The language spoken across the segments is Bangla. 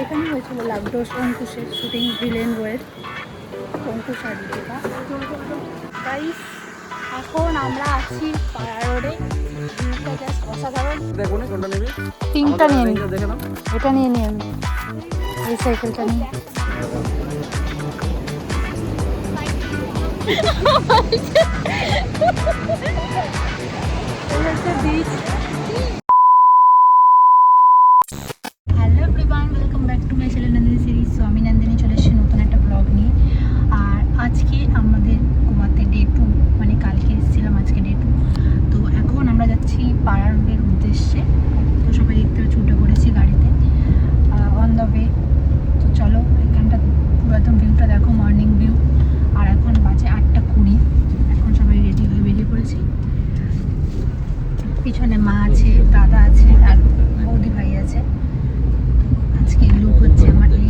এখানে হয়েছিল লাভডোস অঙ্কুশের শুটিং, ভিলেন রয়ের অঙ্কুশ আদিত্যা। গাইস এখন আমরা আছি পাড়া রোডে, ভিউটা জাস্ট অসাধারণ। তিনটা নিয়ে নিই, এটা নিয়ে নিই আমি, এই সাইকেলটা নিয়ে। Hello everyone, welcome back to my channel Nandini series. So আমি নন্দিনী চলে এসেছি নতুন একটা ব্লগ নিয়ে। আর আজকে আমাদের গোয়াতে ডে 2, মানে কালকে এসেছিলাম, আজকে ডে 2। তো এখন আমরা যাচ্ছি পাড়া রোডের উদ্দেশ্যে। তো সবাই দেখতে ছুটে পড়েছি গাড়িতে অন দ্য ওয়ে। তো চলো এখানটা পুরো একদম ভিউটা দেখো, মর্নিং ভিউ। আর এখন বাজে 8:20। এখন সবাই রেডি হয়ে বেরিয়ে পড়েছি। পিছনে মা আছে, দাদা আছে, আর বৌদি ভাই আছে। আজকে লুক হচ্ছে আমার এই।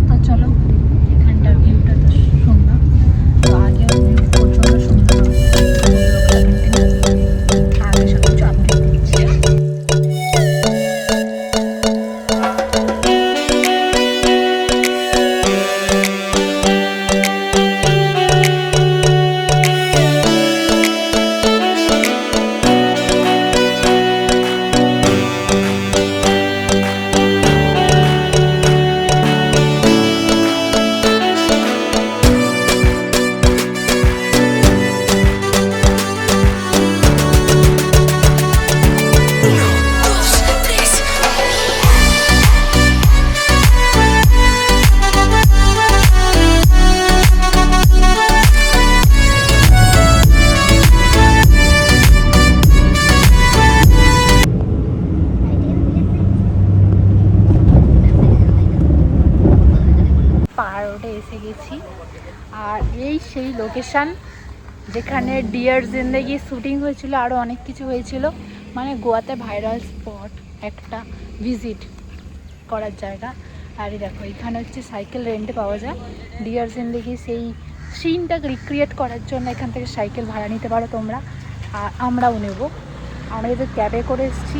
তো চলো, এখানটার ভিউটা তো সুন্দর, তো আগেও ভিউ প্রচণ্ড সুন্দর। আগে সব কিছু আপডেট দিচ্ছি। পাড়া রোডে এসে গেছি, আর এই সেই লোকেশান যেখানে ডিয়ার জিন্দেগি শুটিং হয়েছিল, আরও অনেক কিছু হয়েছিল। মানে গোয়াতে ভাইরাল স্পট একটা, ভিজিট করার জায়গা। আর এই দেখো, এখানে হচ্ছে সাইকেল রেন্টে পাওয়া যায়। ডিয়ার জিন্দেগি সেই সিনটাকে রিক্রিয়েট করার জন্য এখান থেকে সাইকেল ভাড়া নিতে পারো তোমরা, আর আমরাও নেব। আমরা যেহেতু ক্যাবে করে এসেছি,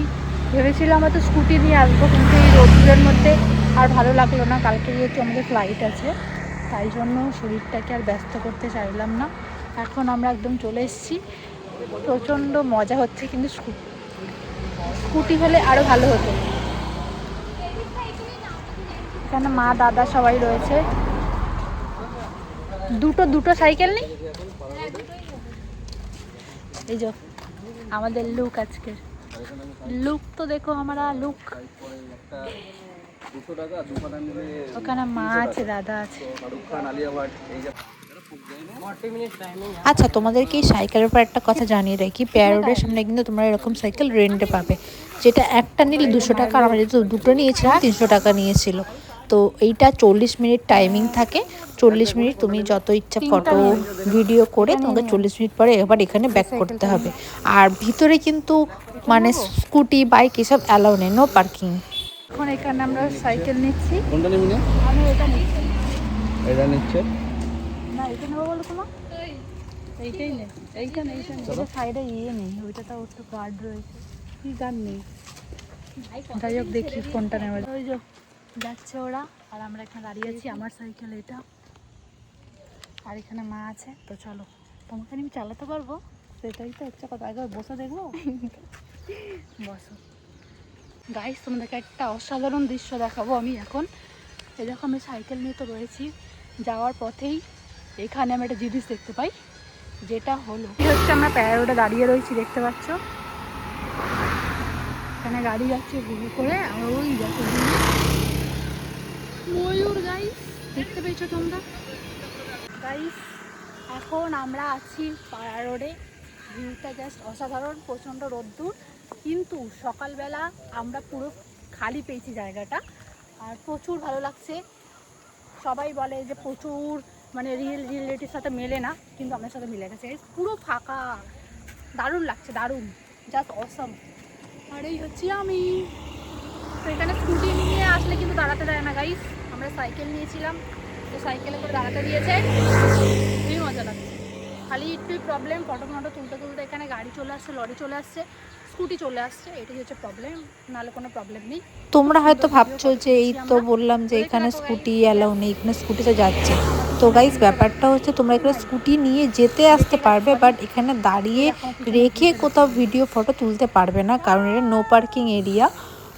ভেবেছিলাম হয়তো স্কুটি নিয়ে আসবো, কিন্তু এই রোদ্রের মধ্যে আর ভালো লাগলো না। কালকে যেহেতু আমাদের ফ্লাইট আছে, তাই জন্য শরীরটাকে আর ব্যস্ত করতে চাইলাম না। এখন আমরা একদম চলে এসেছি, প্রচণ্ড মজা হচ্ছে। কিন্তু স্কুটি হলে আরও ভালো হতো। এখানে মা দাদা সবাই রয়েছে। দুটো সাইকেল নেই। এই যে আমাদের লুক, আজকের লুক তো দেখো, আমরা লুক। ওখানে মা আছে, দাদা আছে। আচ্ছা, তোমাদেরকে এই সাইকেলের উপর একটা কথা জানিয়ে রাখি, প্যারা রোডের সামনে কিন্তু তোমরা এরকম সাইকেল রেন্টে পাবে, যেটা একটা নিলে 200 টাকা। আর আমরা যেহেতু দুটো নিয়েছিলাম, 300 টাকা নিয়েছিল। তো এইটা 40 মিনিট টাইমিং থাকে। 40 মিনিট তুমি যত ইচ্ছা ফটো ভিডিও করে তোমাকে 40 মিনিট পরে এবার এখানে ব্যাক করতে হবে। আর ভিতরে কিন্তু মানে স্কুটি বাইক এসব অ্যালাউ নেই, নো পার্কিং। এখন এখানে আমরা সাইকেল নিচ্ছি। কোনটা নিবি না? আমি এটা নিচ্ছি। এটা নিচ্ছে না, এটা নেবো বলো তোমার? এইটাই নেই, এইটা নেই, এটা সাইডে ইয়ে নেই, ওইটা তো একটু গার্ড রয়েছে। কি গার্ড নেই? যাই হোক, দেখি কোনটা নেওয়া যায়। ওই যে যাচ্ছে ওরা, আর আমরা এখানে দাঁড়িয়ে আছি। আমার সাইকেল এটা, আর এখানে মা আছে। তো চলো, তোমাকে আমি চালাতে পারবো, সেটাই তো হচ্ছে কথা। আগে বসে দেখবো। বসো গাইস, তোমাদেরকে একটা অসাধারণ দৃশ্য দেখাবো আমি এখন। এই দেখো, আমি সাইকেল নিয়ে তো রয়েছি, যাওয়ার পথেই এখানে আমি একটা জিনিস দেখতে পাই, যেটা হলো হচ্ছে আমরা প্যারা রোডে দাঁড়িয়ে রয়েছি, দেখতে পাচ্ছ। এখানে গাড়ি যাচ্ছে ঘুরে করে, আর ওই দেখো ময়ূর। গাইস দেখতে পেয়েছো তোমরা? গাইস এখন আমরা আছি পাড়া রোডে, ভিউটা জাস্ট অসাধারণ। প্রচণ্ড রোদ্দুর, কিন্তু সকালবেলা আমরা পুরো খালি পেয়েছি জায়গাটা, আর প্রচুর ভালো লাগছে। সবাই বলে যে প্রচুর মানে রিয়েলিটির সাথে মেলে না, কিন্তু আমার সাথে মিলে গেছে। পুরো ফাঁকা, দারুণ লাগছে, দারুণ, জাস্ট অসম। আর এই হচ্ছে আমি। তো এখানে স্কুটি নিয়ে আসলে কিন্তু দাঁড়াতে দেয় না গাইস, আমরা সাইকেল নিয়েছিলাম, তো সাইকেলে করে দাঁড়াতে দিয়েছে। খুবই মজা লাগছে। খালি একটুই প্রবলেম, ফটো ফটো তুলতে তুলতে এখানে গাড়ি চলে আসছে, লরি চলে আসছে, স্কুটি চলে আসছে, এটাই হচ্ছে প্রবলেম, নাহলে কোনো প্রবলেম নেই। তোমরা হয়তো ভাবছো যে এই তো বললাম যে এখানে স্কুটি অ্যালাউ নেই, এখানে স্কুটিতে যাচ্ছে। তো গাইস ব্যাপারটা হচ্ছে তোমরা এখানে স্কুটি নিয়ে যেতে আসতে পারবে, বাট এখানে দাঁড়িয়ে রেখে কোথাও ভিডিও ফটো তুলতে পারবে না, কারণ এটা নো পার্কিং এরিয়া।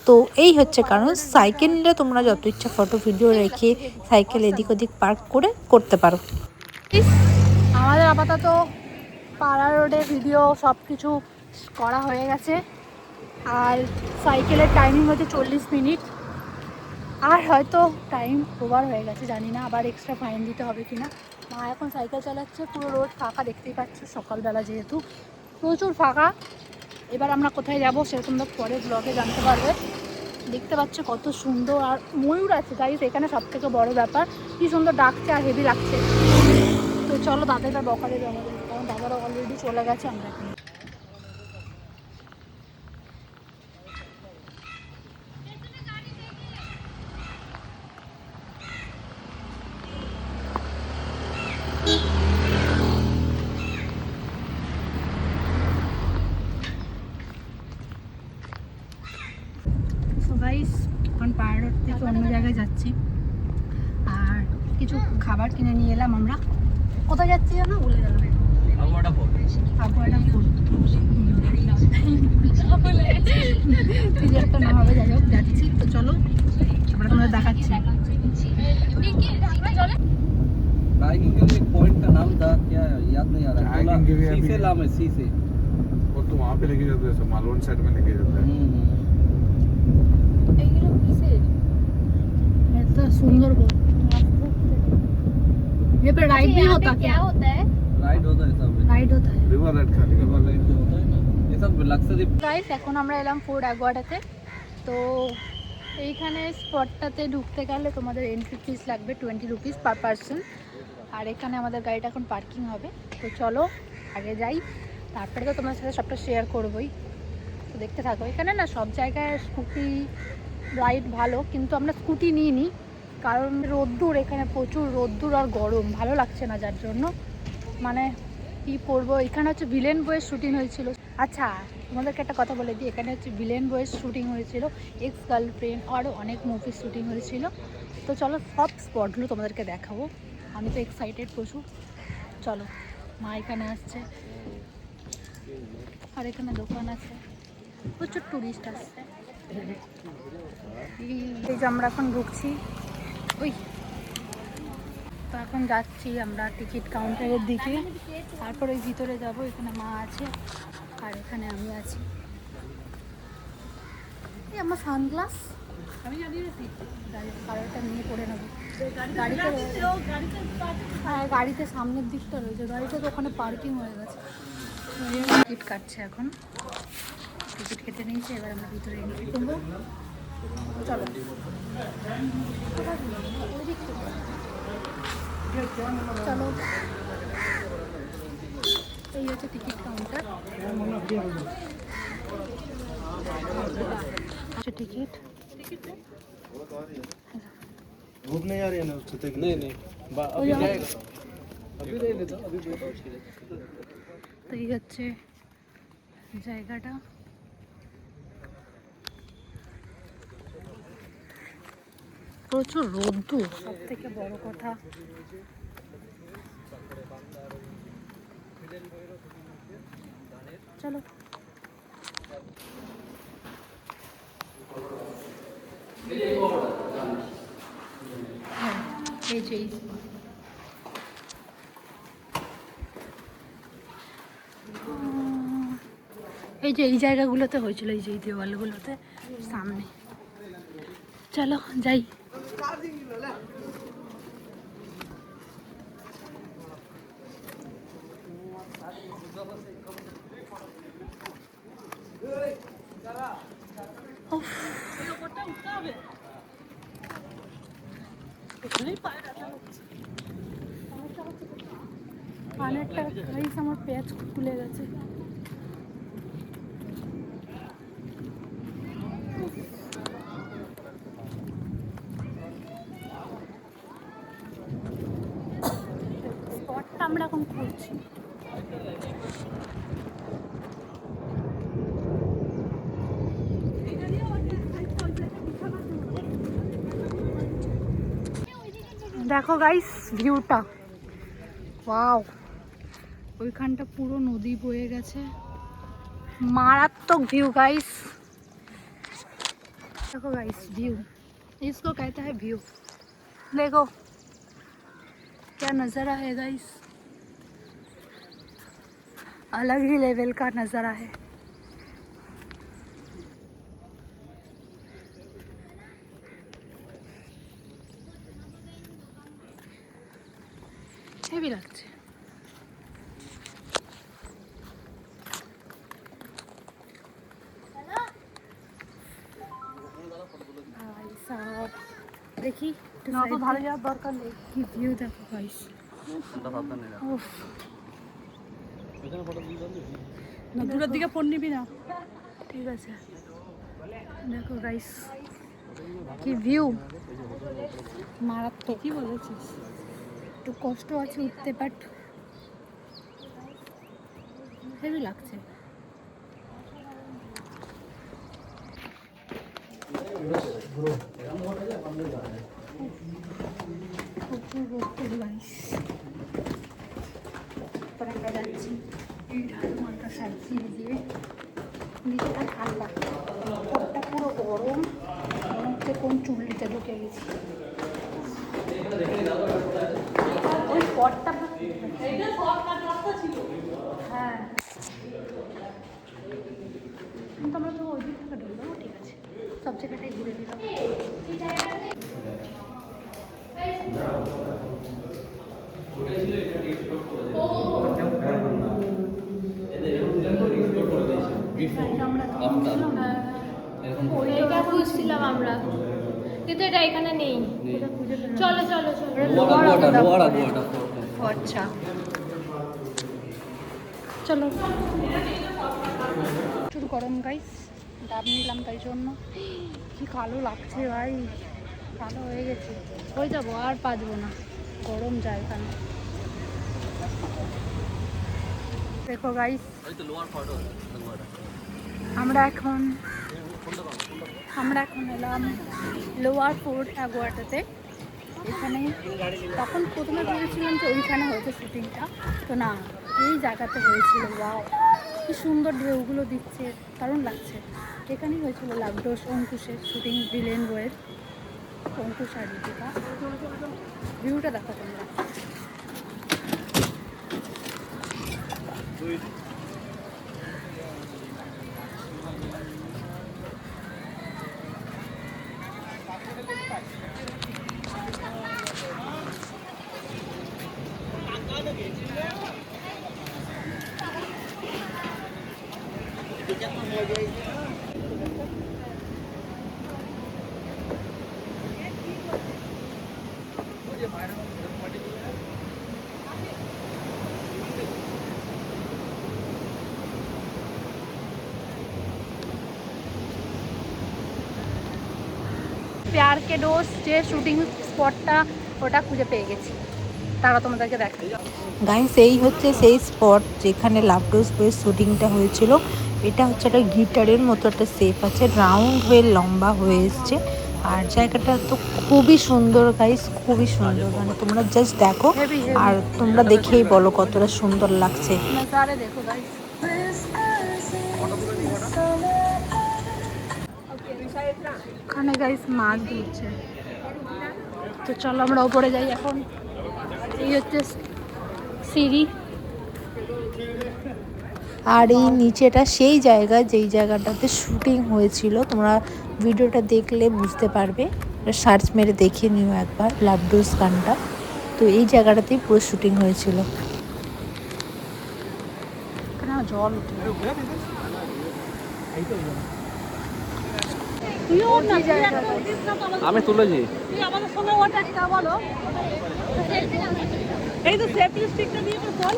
তো এই হচ্ছে কারণ। সাইকেল নিলে তোমরা যত ইচ্ছা ফটো ভিডিও রেখে সাইকেল এদিক ওদিক পার্ক করে করতে পারো। আমাদের আপাতত পাড়া রোডে ভিডিও সব কিছু করা হয়ে গেছে, আর সাইকেলের টাইমিং হচ্ছে 40 মিনিট, আর হয়তো টাইম ওভার হয়ে গেছে, জানি না আবার এক্সট্রা ফাইন দিতে হবে কিনা। মা এখন সাইকেল চালাচ্ছে, পুরো রোড ফাঁকা দেখতেই পাচ্ছ, সকালবেলা যেহেতু প্রচুর ফাঁকা। এবার আমরা কোথায় যাবো সেটা তোমরা পরে ব্লগে জানতে পারবে। দেখতে পাচ্ছ কত সুন্দর, আর ময়ূর আছে গাইস এখানে, সব থেকে বড় ব্যাপার, কি সুন্দর ডাকছে আর হেভি লাগছে। তো চলো দাদাটা বকা দেবে আমাদের, কারণ দাদারা অলরেডি চলে গেছে, আমরা এখন গাইস এখন পাহাড় রোড থেকে অন্য জায়গায় যাচ্ছি, আর কিছু খাবার কিনে নিয়ে এলাম আমরা। কোথায় যাচ্ছি জানো, বলে গেলাম, আগুয়াডা ফোর্ট। কিছু একটা নাম হবে, যাই হোক যাচ্ছি। তো চলো আমরা তোমাদের দেখাচ্ছি। ट्रैकिंग के लिए एक पॉइंट का नाम था, क्या याद नहीं आ रहा है। सी से नाम है, सी से। वो तो वहाँ पे लेके जाते हैं, मालवण साइड में लेके जाते हैं। ऐसा सुंदर बहुत। ये पे राइड भी होता, क्या होता है? राइड होता है सब। রাইড হতে হয়। रिवर राइड खाली रिवर राइड जो होता है ना, ये सब लक्ष्य। গাইস এখন আমরা এলাম ফোর্ট আগুয়াডাতে। তো এইখানে স্পটটাতে ঢুকতে গেলে তোমাদের এন্ট্রি ফিস লাগবে 20 রুপিস পার পারসন, আর এখানে আমাদের গাড়িটা এখন পার্কিং হবে। তো চলো আগে যাই, তারপরে তো তোমার সাথে সবটা শেয়ার করবোই। তো দেখতে থাকো। এখানে না সব জায়গায় স্কুটি রাইড ভালো, কিন্তু আমরা স্কুটি নিইনি, কারণ রোদ্দুর, এখানে প্রচুর রোদ্দুর আর গরম, ভালো লাগছে না, যার জন্য মানে কি করবো। এখানে হচ্ছে ভিলেন বয়ের শুটিং হয়েছিল। আচ্ছা তোমাদেরকে একটা কথা বলে দিই, এখানে হচ্ছে ভিলেন বয়ের শুটিং হয়েছিল, এক্স গার্লফ্রেন্ড, আরও অনেক মুভির শুটিং হয়েছিল। তো চলো সব স্পটগুলো তোমাদেরকে দেখাবো, আমি তো এক্সাইটেড প্রচুর। চলো, মা এখানে আসছে, আর এখানে দোকান আছে, প্রচুর টুরিস্ট আসছে। এই যে আমরা এখন ঢুকছি, ওই তো এখন যাচ্ছি আমরা টিকিট কাউন্টারের দিকে, তারপর ওই ভিতরে যাব। এখানে মা আছে আর এখানে আমি আছি। এই আমার সানগ্লাস আমি জানিয়ে কারোটা নিয়ে পড়ে নেবো। গাড়িতে হ্যাঁ, গাড়িতে সামনের দিকটা রয়েছে, গাড়িটা তো ওখানে পার্কিং হয়ে গেছে। টিকিট কাটছে এখন, টিকিট কেটে নিয়েছে, এবার আমরা ভিতরে এন্ট্রি করবো। চলো চলো, এই হচ্ছে টিকিট কাউন্টার। আচ্ছা টিকিট धूप नहीं आ रही है ना उससे तक नहीं नहीं अभी जाएगा, अभी ले लेता, अभी बहुत मुश्किल है। তো এই হচ্ছে জায়গাটা। প্রচুর রোদ্দুর, সব থেকে বড় কথা। চলো হ্যাঁ, এই যে এই জায়গাগুলোতে হয়েছিল, এই যে এই দেওয়ালগুলোতে সামনে। চলো যাই। অনেকটা গাইস আমার পেঁয়াজ খুলে গেছে। স্পটটা আমরা এখন খুঁজছি। দেখো গাইস ভিউটা, ওয়াও, ওইখানটা পুরো নদী বয়ে গেছে, मारात्मक व्यू गाइस। देखो गाइस व्यू, इसको कहता है व्यू। देखो क्या नज़ारा है गाइस, अलग ही लेवल का नज़ारा है। हेवी लगছে। দেখি না তো ভালো যাওয়ার দরকার নেই, কি ভিউ দেখো গাইস। না দূরের দিকে ফোন নিবি না, ঠিক আছে। দেখো গাইস কি ভিউ, মারাত্মক। কি বলেছিস, একটু কষ্ট আছে উঠতে, বাট হেভি লাগছে। আমরা যাচ্ছি এই ঢালুমালটা সাজিয়ে দিয়ে, নিচেটা ঠান্ডা, উপরটা পুরো গরম, মনে হচ্ছে কোন চুল্লিতে ঢুকে গেছি। ওই পটটা হ্যাঁ, কিন্তু আমরা তো ওই দিক থেকে ঢুকবো, ঠিক আছে, সব জায়গাটাই ঘুরে নিলাম। এটা খুঁজছিলাম আমরা, কিন্তু এটা এখানে নেই। চলো চলো চলো। আচ্ছা চলো। প্রচুর গরম গাইস, ডাব নিলাম তাই জন্য। কি কালো লাগছে ভাই, কালো হয়ে গেছে, হয়ে যাবো আর বাঁচবো না, গরম যায় এখানে। দেখো গাইস আমরা এখন এলাম লোয়ার ফোর্ট আগুয়াটাতে। এখানে তখন প্রথমে ভেবেছিলাম যে ওইখানে হয়েছে শুটিংটা, তো না, এই জায়গাতে হয়েছিল। ওয়াও, কি সুন্দর ঢেউগুলো দিচ্ছে, দারুণ লাগছে। এখানেই হয়েছিল লাভডোস অঙ্কুশের শুটিং, ভিলেন রয়ের অঙ্কুশ আর ঋতিকা। ভিউটা দেখো তোমরা। प्यार के डोज যে শুটিং স্পটটা, ওটা খুঁজে পেয়ে গেছি, তারা তোমাদেরকে দেখে। গাইস এই হচ্ছে সেই স্পট যেখানে লাভডোজ বইয়ের শুটিংটা হয়েছিল। এটা হচ্ছে একটা গিটারের মতো একটা শেপ আছে, রাউন্ড হয়ে লম্বা হয়ে এসছে। আর জায়গাটা তো খুবই সুন্দর গাইস, খুবই সুন্দর, মানে তোমরা জাস্ট দেখো আর তোমরা দেখেই বলো কতটা সুন্দর লাগছে। নজারে দেখো গাইস। ওখানে গাইস মাছ দিচ্ছে, তো চলো আমরা উপরে যাই এখন। এই হচ্ছে সিঁড়ি, আর এই নিচেটা সেই জায়গা যেই জায়গাটাতে শুটিং হয়েছিল। তোমরা ভিডিওটা দেখলে বুঝতে পারবে, সার্চ মেরে দেখে নিও একবার লাভডোজ গানটা। তো এই জায়গাটাতেই পুরো শুটিং হয়েছিল। এখানে জল উঠে। আমি তুলেছি। এই তো সেফটি স্টিকটা দিয়ে তো চল।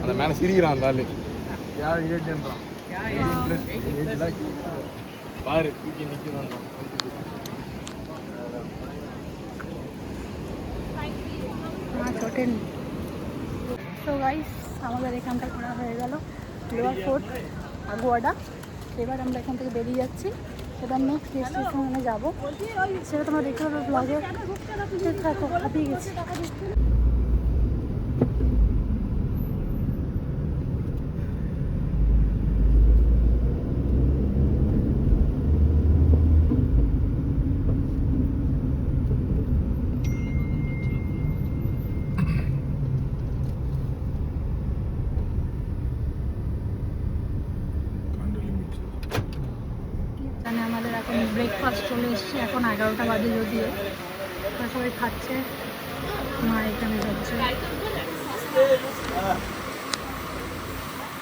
அந்த மேல சிரிக்கிறான் அந்த ஆளு. யார் ஏஜென்ட்றான்? பாரு தூக்கி நிக்கிறான். ছোটেন। তো গাইস আমাদের এখানটা ঘোরা হয়ে গেল, লোয়ার ফোর্ট আগুয়াডা। এবার আমরা এখান থেকে বেরিয়ে যাচ্ছি, এবার নেক্সট ডেস্টিনেশনে যাবো, সেটা তোমরা দেখতে পাবে ব্লগে। থাকো, হাঁপিয়ে গেছি। এখানে আমাদের এখন ব্রেকফাস্ট চলে এসছে, এখন 11টা বাজে যদিও, সবাই খাচ্ছে, মা এখানে যাচ্ছে,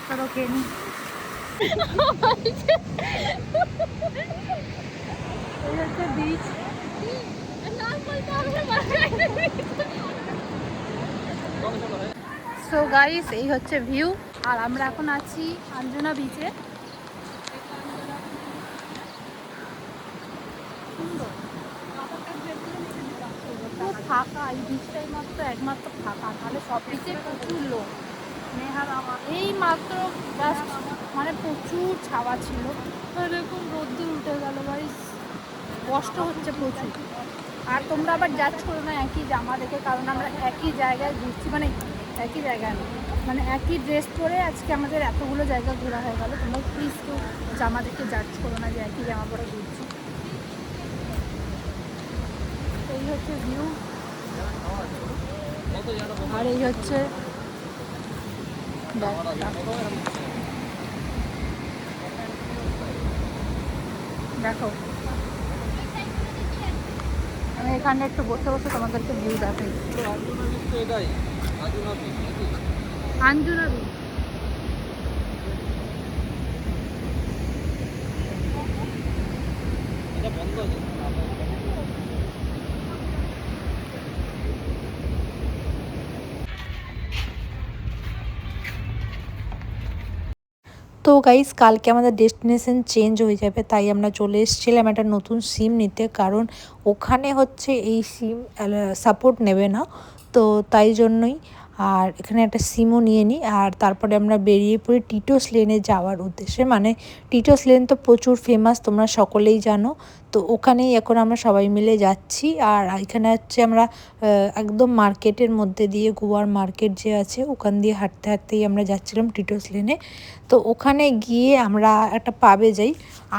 চলো খেয়ে নি। এই হচ্ছে বিচ। সো গাইস, এই হচ্ছে ভিউ, আর আমরা এখন আছি আঞ্জনা বিচে। খুব ফাঁকা, এই বিচটাই একমাত্র ফাঁকা, তাহলে সব বিচে প্রচুর লোক। এই মাত্র জাস্ট মানে প্রচুর ছাওয়া ছিল, এরকম রোদ্দুর উঠে গেল, ভাই কষ্ট হচ্ছে প্রচুর। আর তোমরা আবার যাচ্ছ না একই জামা দেখে, কারণ আমরা একই জায়গায় ঘুরছি, মানে একই জায়গায় না, মানে একই ড্রেস পরে আজকে আমাদের এতগুলো জায়গা ঘোরা হয়ে গেল। তোমরা প্লিজ কেউ জামা দেখে জাজ করো না যে একই জামা পরে ঘুরছি। এই হচ্ছে ভিউ, আর এই হচ্ছে দেখো, আমি এখানে একটু বসে বসে তোমাদেরকে ভিউ দেখাই। আঞ্জুনা বিচ। তো গাইস, কালকে আমাদের ডেস্টিনেশন চেঞ্জ হয়ে যাবে, তাই আমরা চলে এসেছিলাম একটা নতুন সিম নিতে, কারণ ওখানে হচ্ছে এই সিম সাপোর্ট নেবে না, তো তাই জন্যই। আর এখানে একটা সিমও নিয়ে নিই, আর তারপরে আমরা বেরিয়ে পড়ি টিটোস লেনে যাওয়ার উদ্দেশ্যে। মানে টিটোস লেন তো প্রচুর ফেমাস, তোমরা সকলেই জানো, তো ওখানেই এখন আমরা সবাই মিলে যাচ্ছি। আর এখানে হচ্ছে আমরা একদম মার্কেটের মধ্যে দিয়ে, গোয়ার মার্কেট যে আছে ওখান দিয়ে হাঁটতে হাঁটতেই আমরা যাচ্ছিলাম টিটোস লেনে। তো ওখানে গিয়ে আমরা একটা পাবে যাই,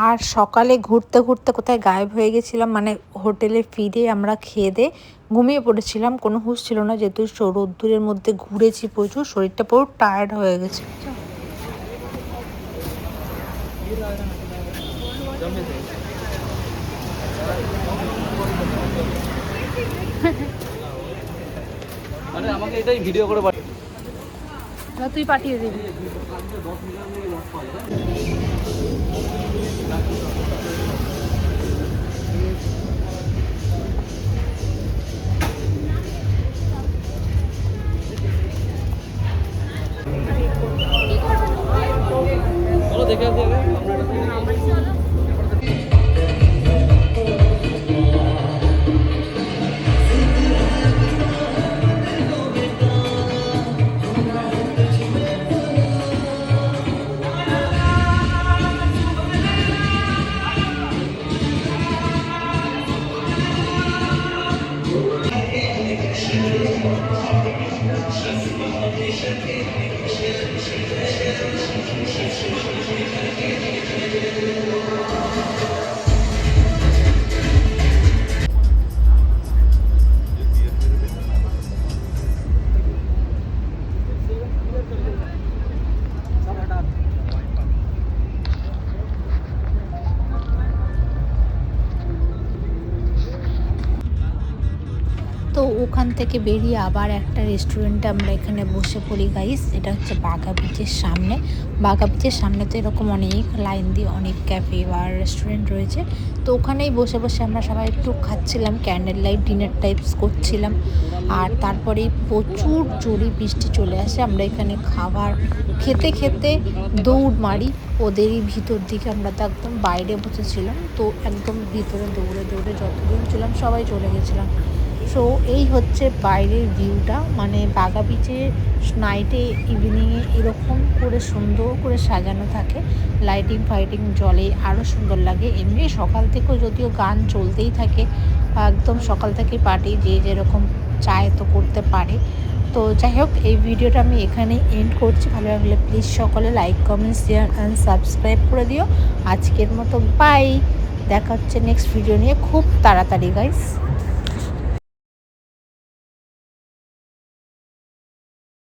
আর সকালে ঘুরতে ঘুরতে কোথায় গায়েব হয়ে গেছিলাম, মানে হোটেলে ফিরে আমরা খেয়ে দিয়ে ঘুমিয়ে পড়েছিলাম, কোনো হুঁশ ছিল না, যেহেতু রোদ্দুরের মধ্যে ঘুরেছি প্রচুর, শরীরটা পুরো টায়ার্ড হয়ে গেছে। মানে আমাকে এটাই ভিডিও করে তুই পাঠিয়ে দিবি। চলো দেখে আসি আগে তো ওখান থেকে বেরিয়ে আবার একটা রেস্টুরেন্টে আমরা এখানে বসে পড়ি গাইস। এটা হচ্ছে বাঘা বিচের সামনে। বাঘা বিচের সামনে তো এরকম অনেক লাইন দিয়ে অনেক ক্যাফে বা রেস্টুরেন্ট রয়েছে, তো ওখানেই বসে বসে আমরা সবাই একটু খাচ্ছিলাম, ক্যান্ডেল লাইট ডিনার টাইপস করছিলাম। আর তারপরে প্রচুর জোরে বৃষ্টি চলে আসে, আমরা এখানে খাবার খেতে খেতে দৌড় মারি ওদেরই ভিতর দিকে। আমরা তো একদম বাইরে বসেছিলাম, তো একদম ভিতরে দৌড়ে দৌড়ে যতদিন ছিলাম সবাই চলে গেছিলাম। সো এই হচ্ছে বাইরের ভিউটা, মানে বাগা বিচে নাইটে ইভিনিংয়ে এরকম করে সুন্দর করে সাজানো থাকে, লাইটিং ফাইটিং জলে আরও সুন্দর লাগে। এমনি সকাল থেকেও যদিও গান চলতেই থাকে, একদম সকাল থেকে পার্টি যে যেরকম চায় তো করতে পারে। তো যাই হোক, এই ভিডিওটা আমি এখানে এন্ড করছি। ভালো লাগলে প্লিজ সকলে like comment share and subscribe করে দিও। আজকের মতো বাই, দেখা হচ্ছে নেক্সট ভিডিও নিয়ে খুব তাড়াতাড়ি গাইস।